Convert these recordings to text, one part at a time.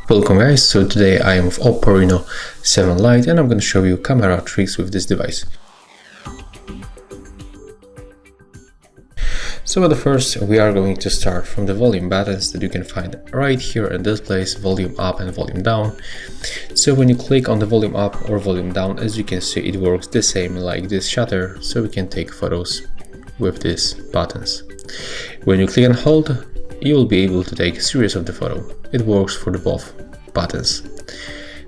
Welcome guys, so today I am with OPPO Reno7 Lite and I'm going to show you camera tricks with this device. So at the first we are going to start from the volume buttons that you can find right here in this place, volume up and volume down. So when you click on the volume up or volume down, as you can see, it works the same like this shutter, so we can take photos with these buttons. When you click and hold, you will be able to take a series of the photo. It works for the both buttons.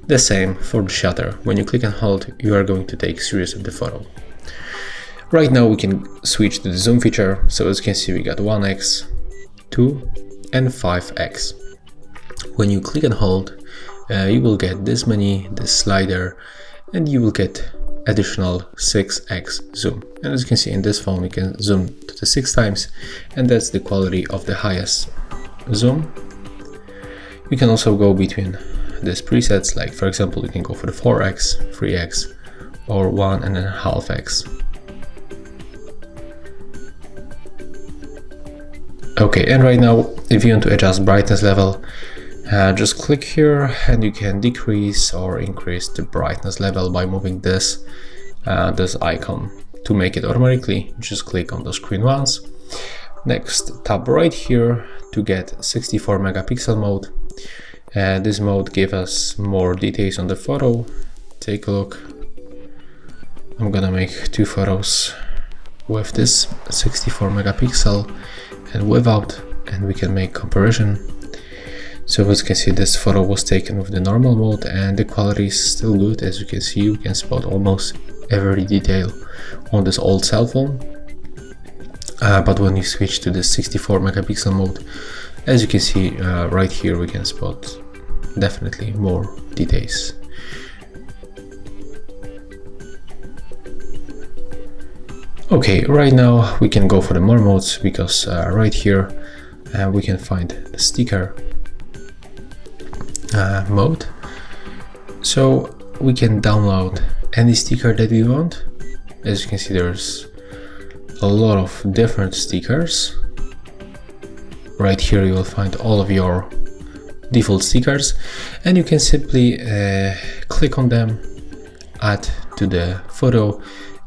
The same for the shutter. When you click and hold, you are going to take a series of the photo. Right now we can switch to the zoom feature. So as you can see, we got 1x, 2 and 5x. When you click and hold, you will get this slider, and you will get additional 6x zoom. And as you can see in this phone, we can zoom to the 6 times, and that's the quality of the highest zoom. You can also go between these presets, like for example, you can go for the 4x, 3x or 1.5x. Okay, and right now if you want to adjust brightness level, just click here and you can decrease or increase the brightness level by moving this icon. To make it automatically, just click on the screen once. Next, tap right here to get 64 megapixel mode. This mode gives us more details on the photo. Take a look. I'm gonna make 2 photos with this 64 megapixel and without, and we can make comparison. So as you can see, this photo was taken with the normal mode and the quality is still good. As you can see, you can spot almost every detail on this old cell phone. But when you switch to the 64 megapixel mode, as you can see right here, we can spot definitely more details. Okay, right now we can go for the more modes, because right here we can find the sticker mode. So we can download any sticker that we want. As you can see, there's a lot of different stickers. Right here you will find all of your default stickers, and you can simply click on them, add to the photo,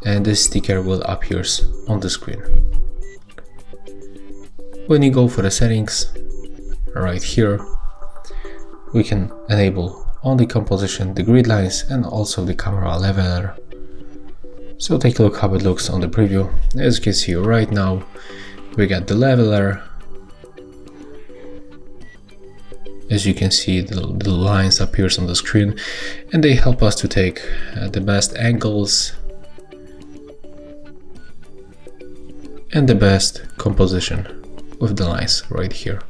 and this sticker will appear on the screen. When you go for the settings, right here we can enable on the composition, the grid lines, and also the camera leveler. So take a look how it looks on the preview. As you can see right now, we got the leveler. As you can see, the lines appears on the screen, and they help us to take the best angles and the best composition with the lines right here.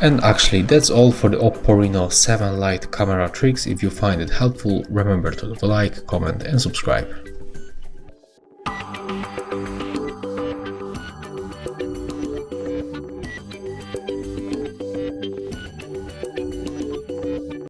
And actually, that's all for the OPPO Reno7 Lite camera tricks. If you find it helpful, remember to like, comment and subscribe.